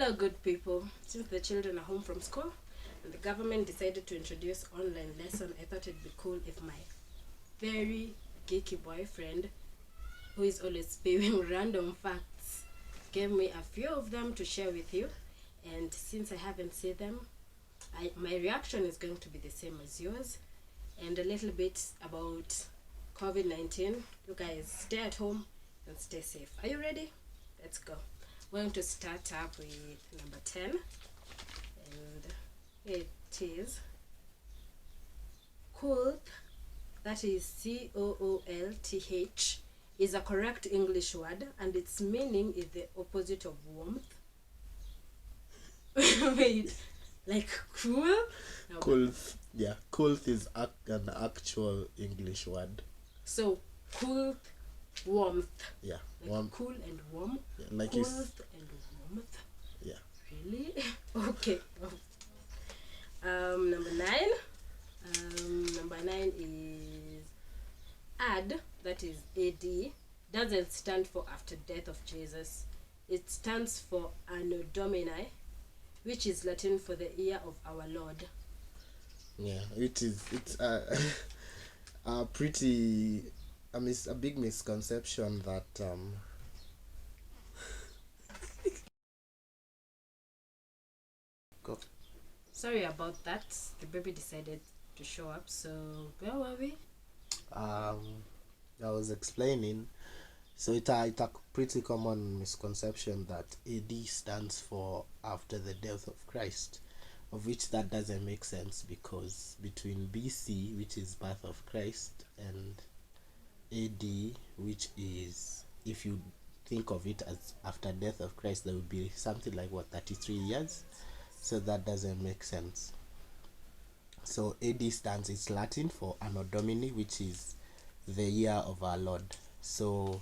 Well, good people, since the children are home from school and the government decided to introduce online lesson, I thought it'd be cool if my very geeky boyfriend, who is always spewing random facts, gave me a few of them to share with you. And since I haven't seen them, my reaction is going to be the same as yours, and a little bit about COVID-19. You guys stay at home and stay safe. Are you ready? Let's go. We're going to start up with number 10, and it is coolth, that is coolth, is a correct English word, and its meaning is the opposite of warmth. Wait, like cool? No. Coolth, yeah, coolth is an actual English word. So cool, warmth. Yeah, Like warm. cool and warm. Yeah, like Cool you. and warmth. Yeah. Really? Okay. Number 9. Number 9 is ad. That is AD. Doesn't stand for after death of Jesus. It stands for Anno Domini, which is Latin for the year of our Lord. Yeah, it's a pretty a big misconception that go. Sorry about that. The baby decided to show up. So where were we? I was explaining. So it's a pretty common misconception that AD stands for after the death of Christ, of which that doesn't make sense, because between BC, which is birth of Christ, and AD, which is, if you think of it as after death of Christ, there would be something like 33 years. So that doesn't make sense. So AD stands, it's Latin for Anno Domini, which is the year of our Lord. So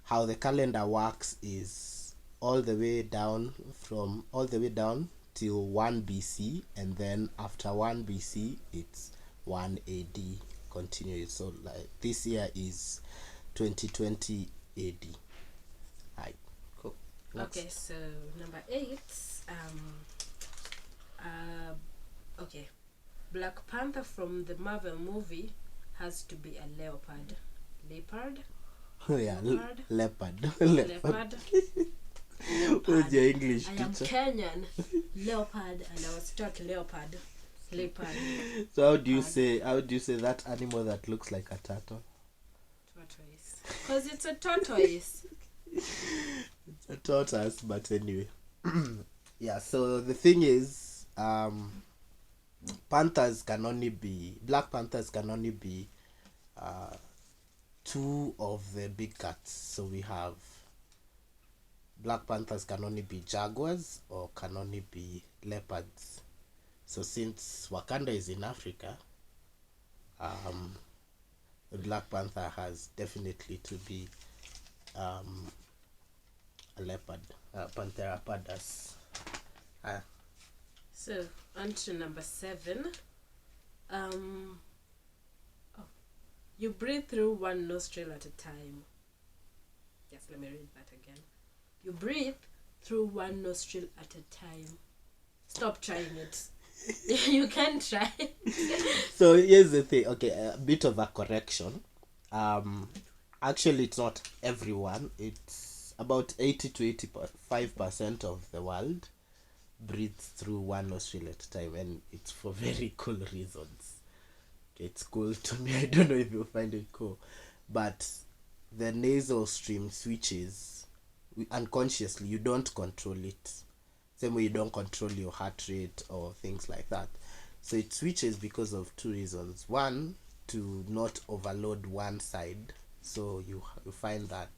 how the calendar works is all the way down till 1 BC, and then after 1 BC it's 1 AD continues. So like this year is 2020 AD. Right, cool. Next. Okay, so number 8. Okay. Black Panther from the Marvel movie has to be a leopard. Leopard? Yeah, Leopard? leopard. Leopard. Who's your English I am teacher? Kenyan. Leopard, and I was taught leopard. Leopard. So how do you say that animal that looks like a turtle? Tortoise. Because it's a tortoise. It's a tortoise, but anyway. Yeah, so the thing is, black panthers can only be 2 of the big cats. So we have black panthers can only be jaguars or can only be leopards. So since Wakanda is in Africa, the black panther has definitely to be a leopard, Panthera pardus. So on to number 7. You breathe through one nostril at a time. Yes, let me read that again. You breathe through one nostril at a time. Stop trying it. You can try. So here's the thing. Okay, a bit of a correction. Actually, it's not everyone. It's about 80 to 85% of the world breathes through one nostril at a time, and it's for very cool reasons. Okay, it's cool to me. I don't know if you find it cool, but the nasal stream switches unconsciously. You don't control it. Same way you don't control your heart rate or things like that. So it switches because of 2 reasons. One, to not overload one side. So you find that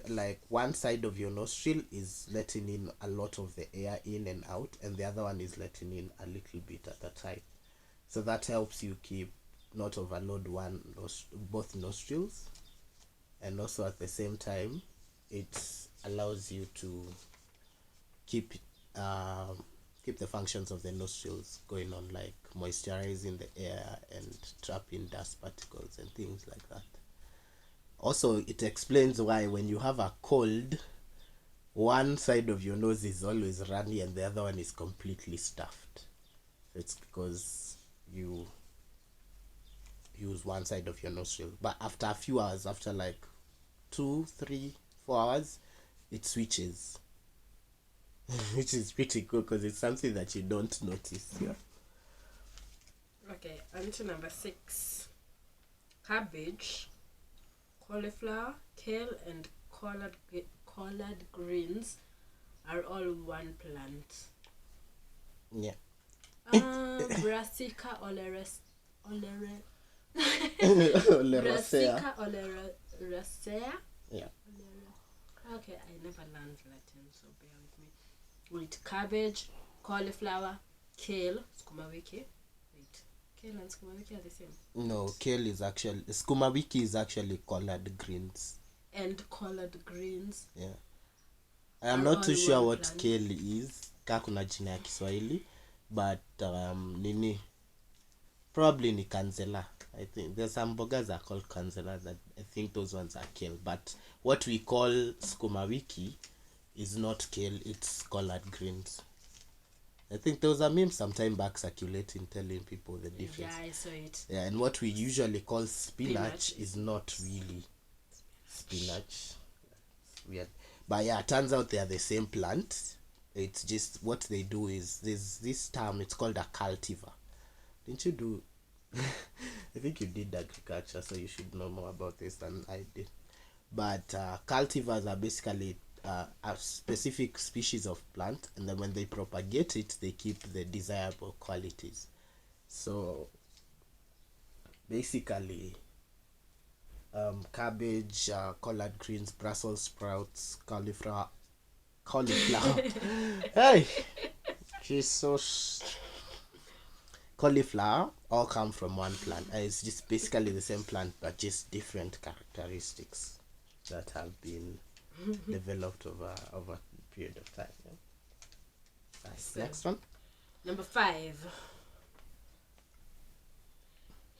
like one side of your nostril is letting in a lot of the air in and out, and the other one is letting in a little bit at a time. So that helps you keep not overload both nostrils, and also at the same time it allows you to keep the functions of the nostrils going on, like moisturizing the air and trapping dust particles and things like that. Also, it explains why when you have a cold, one side of your nose is always runny and the other one is completely stuffed. So it's because you use one side of your nostril. But after a few hours, after like 2, 3, 4 hours, it switches. Which is pretty cool because it's something that you don't notice. Yeah. Okay, on to number 6. Cabbage, cauliflower, kale, and collard greens are all one plant. Yeah. Brassica Brassica oleracea. Yeah. Okay, I never learned Latin, so bear with me. With cabbage, cauliflower, kale, sukuma wiki. Wait, kale and sukuma wiki are the same? No, kale is actually... Sukuma wiki is actually collard greens. And collard greens. Yeah. I'm not too sure what kale is. Kaa kuna jina ya Kiswahili. But, probably ni kanzela. I think there's some bogas are called kanzela that I think those ones are kale. But what we call sukuma wiki is not kale, it's collard greens. I think there was a meme sometime back circulating telling people the difference. Yeah, I saw it. Yeah, and what we usually call spinach is not really spinach. It's weird. But yeah, it turns out they are the same plant. It's just what they do is there's this term, it's called a cultivar. Didn't you do... I think you did agriculture, so you should know more about this than I did. But cultivars are basically a specific species of plant, and then when they propagate it, they keep the desirable qualities. So basically, cabbage, collard greens, Brussels sprouts, cauliflower. Hey, Jesus. Cauliflower all come from one plant. It's just basically the same plant, but just different characteristics that have been developed over a period of time. Yeah. Nice. So, next one. Number 5.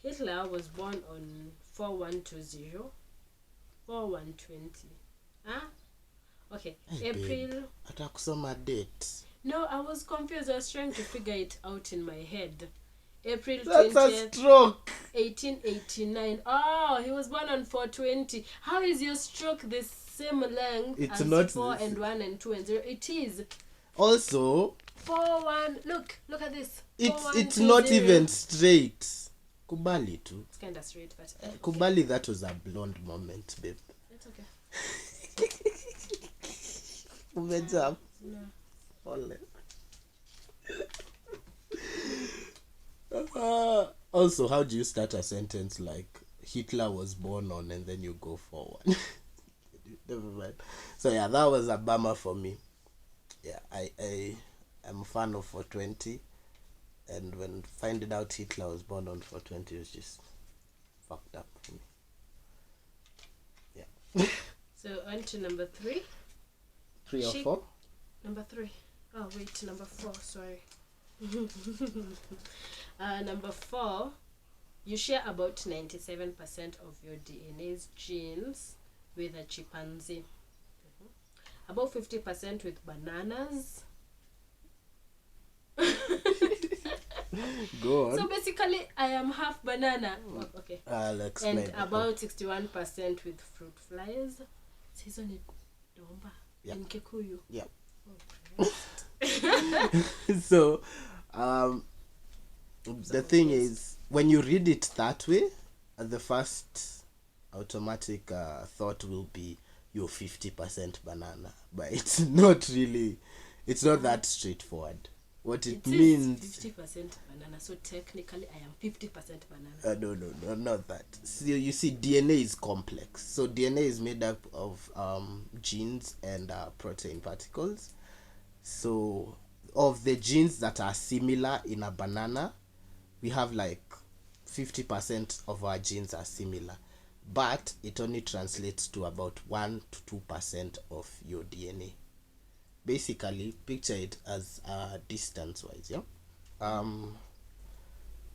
Hitler was born on 4120. 4120. Huh? Okay. Hey, April. Atakusoma date. No, I was confused. I was trying to figure it out in my head. April 20th. That's a stroke. 1889. Oh, he was born on 420. How is your stroke the same length It's as not 4 and 1 and 2 and 0? It is. Also, 4 1. Look at this. It's not even straight. Kubali too. It's kind of straight, but Kubali, that was a blonde moment, babe. it's okay. Umejam. No. Also, how do you start a sentence like Hitler was born on and then you go forward? Never mind. So yeah, that was a bummer for me. Yeah, I'm a fan of 420, and when finding out Hitler was born on 420 was just fucked up for me. Yeah. So on to number 3. 3 or 4? Number 3. Oh wait, number 4. Sorry. Number 4. You share about 97% of your DNA's genes with a chimpanzee. About 50% with bananas. Go on. So basically, I am half banana. Oh, okay. I'll explain. And about 61% with fruit flies. Season it, domba. Yeah. In Kikuyu. Yeah. Oh, So, the thing is, when you read it that way, the first automatic thought will be you're 50% banana, but it's not really. It's not that straightforward. What it means. 50% banana. So technically, I am 50% banana. No, not that. So you see, DNA is complex. So DNA is made up of genes and protein particles. So of the genes that are similar in a banana, we have like 50% of our genes are similar, but it only translates to about 1 to 2% of your DNA. Basically, picture it as distance wise. Yeah.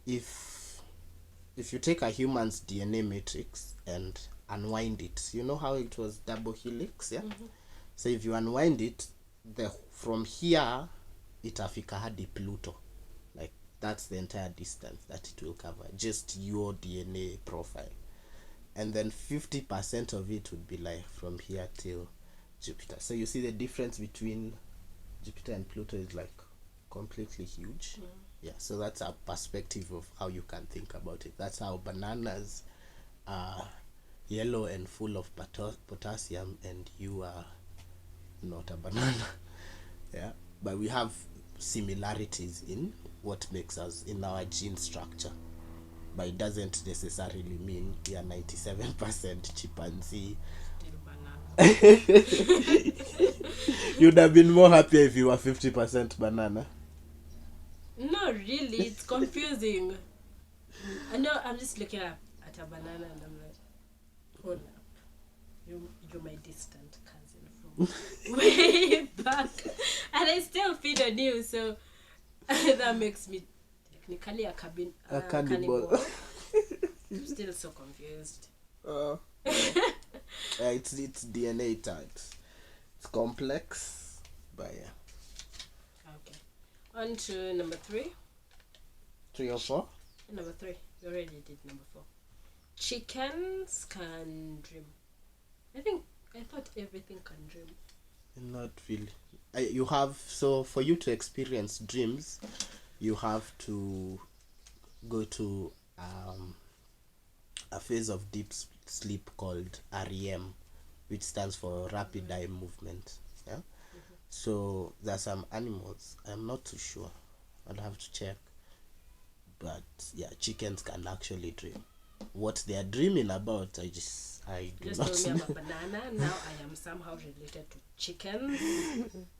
If you take a human's DNA matrix and unwind it, you know how it was double helix. Yeah. So if you unwind it, from here itafika hadi Pluto. Like that's the entire distance that it will cover, just your DNA profile. And then 50% of it would be like from here till Jupiter. So you see the difference between Jupiter and Pluto is like completely huge. Yeah, so that's a perspective of how you can think about it. That's how bananas are yellow and full of potassium, and you are not a banana. Yeah, but we have similarities in what makes us in our gene structure, but it doesn't necessarily mean we are 97% chimpanzee. Still banana. You'd have been more happier if you were 50% banana. No, really, it's confusing. I know, I'm just looking at a banana and I'm like, hold up. You're my distant cousin from way back. And I still feed on you, so that makes me technically a cannibal. I'm still so confused. It's DNA tags. It's complex, but yeah. Okay. On to number 3. 3 or 4? Number 3. We already did number 4. Chickens can dream. I thought everything can dream. Not really. You have, so for you to experience dreams, you have to go to a phase of deep sleep called REM, which stands for rapid eye movement. Yeah. So there are some animals, I'm not too sure, I'll have to check, but yeah, chickens can actually dream. What they are dreaming about, I do not Just told me know. I'm a banana. Now I am somehow related to chickens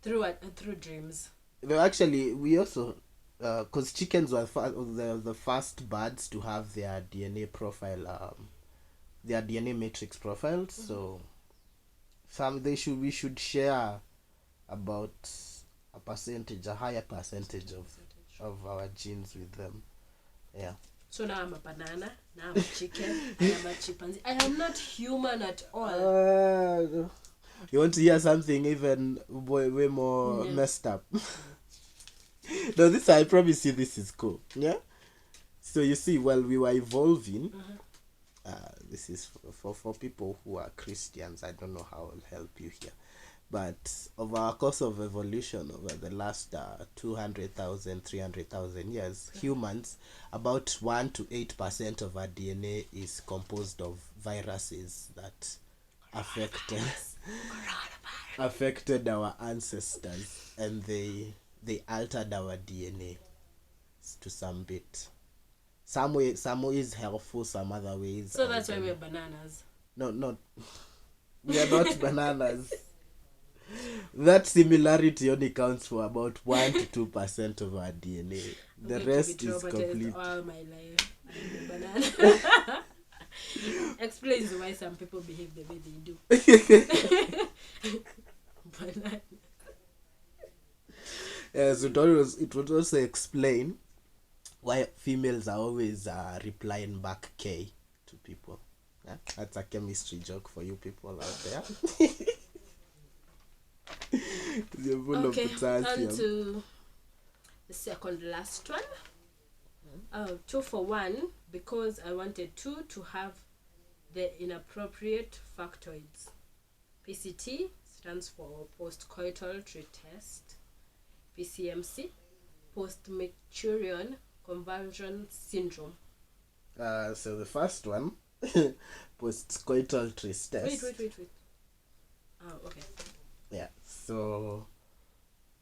through dreams. No, actually, we also, because chickens were the first birds to have their DNA profile, their DNA matrix profiles. So we should share about a higher percentage of our genes with them. Yeah. So now I'm a banana. Now I'm a chicken. I am a chimpanzee. I am not human at all. You want to hear something even way more messed up? No, I promise you this is cool. Yeah. So you see, while we were evolving, this is for people who are Christians. I don't know how I'll help you here, but over our course of evolution over the last 200,000, 300,000 years, humans, about 1 to 8% of our DNA is composed of viruses that affected our ancestors, and they altered our DNA to some bit. Some ways helpful, some other ways. So that's why we're bananas. No, we are not bananas. That similarity only counts for about 1 to 2% of our DNA. The rest is complete. All my life, I'm a banana. Explains why some people behave the way they do. Banana. Yes, it would also explain why females are always replying back K to people. Yeah? That's a chemistry joke for you people out there. You're full of potassium. On to the second last one. 2 for 1, because I wanted 2 to have the inappropriate factoids. PCT stands for post-coital tree test. PCMC, post-Maturation conversion syndrome. So the first one, post-coital tree test. Wait. Oh, okay. Yeah, so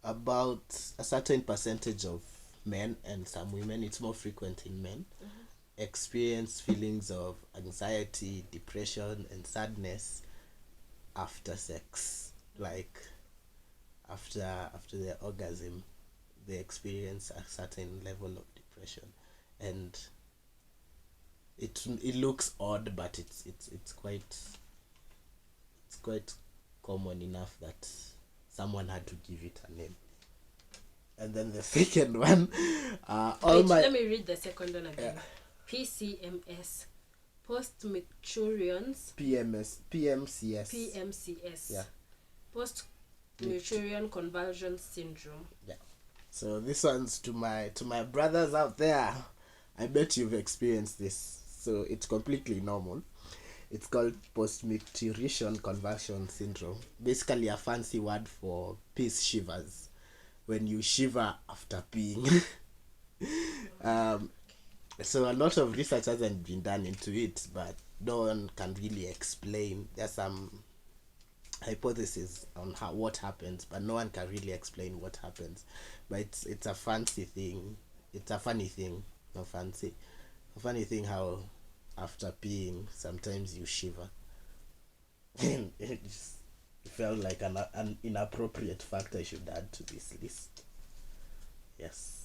about a certain percentage of men and some women, it's more frequent in men, experience feelings of anxiety, depression, and sadness after sex. Like after their orgasm, they experience a certain level of depression, and it looks odd, but it's quite common enough that someone had to give it a name. And then the second one, let me read the second one again. PCMS, post-maturians. PMCS. PMCS. Yeah. post-coital convulsion syndrome. Yeah. So this one's to my brothers out there. I bet you've experienced this. So it's completely normal. It's called post-coital convulsion syndrome. Basically a fancy word for peace shivers. When you shiver after peeing. So a lot of research hasn't been done into it, but no one can really explain. There's some hypothesis on what happens, but no one can really explain what happens. But it's a fancy thing. It's a funny thing, not fancy. A funny thing how after peeing sometimes you shiver. It just felt like an inappropriate fact I should add to this list. Yes.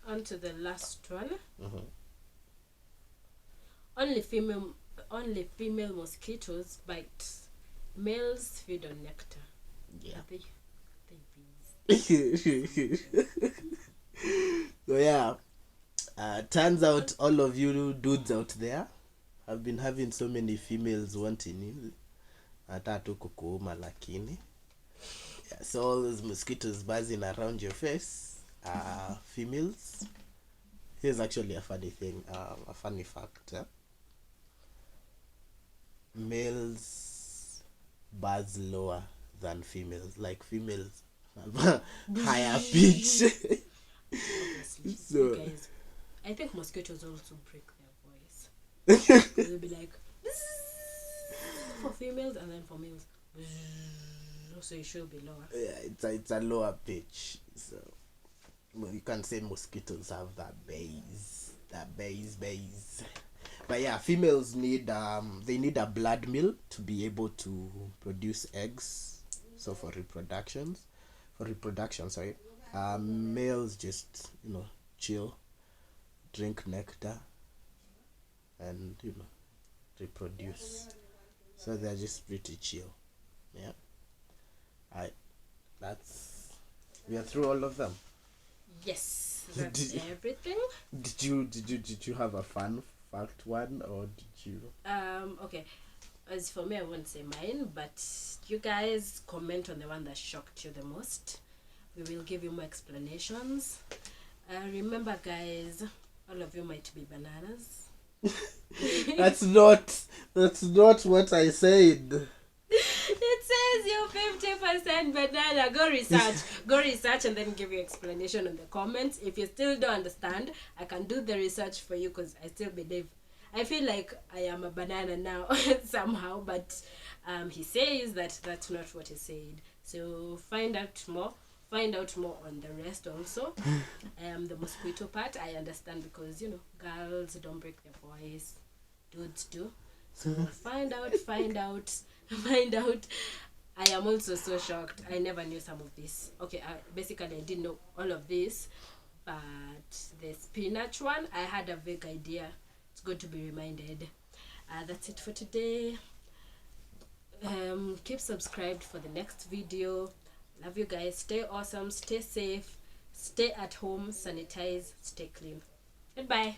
On to the last one. Mm-hmm. Only female mosquitoes bite. Males feed on nectar. Yeah. Are they bees? So yeah, turns out all of you dudes out there have been having so many females wanting you. Hata tu kukuuma lakini. Yeah, so all those mosquitoes buzzing around your face are females. Here's actually a funny thing, a funny fact. Males buzz lower than females. Like females have higher pitch. Obviously. So You guys, I think mosquitoes also break their voice. They'll be like for females and then for males. So it should be lower. Yeah, it's a lower pitch. So well, you can say mosquitoes have that bass. But yeah, females need they need a blood meal to be able to produce eggs. So for reproduction, sorry. Males just chill, drink nectar, and reproduce. So they're just pretty chill. Yeah. We are through all of them. Yes, that's everything. Did you have a fun fact one, or did you? Okay. As for me, I won't say mine, but you guys comment on the one that shocked you the most. We will give you more explanations. Remember, guys, all of you might be bananas. That's not what I said. It says you're 50% banana. Go research and then give your explanation in the comments. If you still don't understand, I can do the research for you because I still believe. I feel like I am a banana now somehow, but he says that that's not what he said. So find out more on the rest also. The mosquito part I understand because girls don't break their voice, dudes do. So find out. I am also so shocked. I never knew some of this. Okay, basically I didn't know all of this, but the spinach one, I had a vague idea. It's good to be reminded. That's it for today. Keep subscribed for the next video. Love you guys. Stay awesome. Stay safe. Stay at home. Sanitize. Stay clean. Goodbye.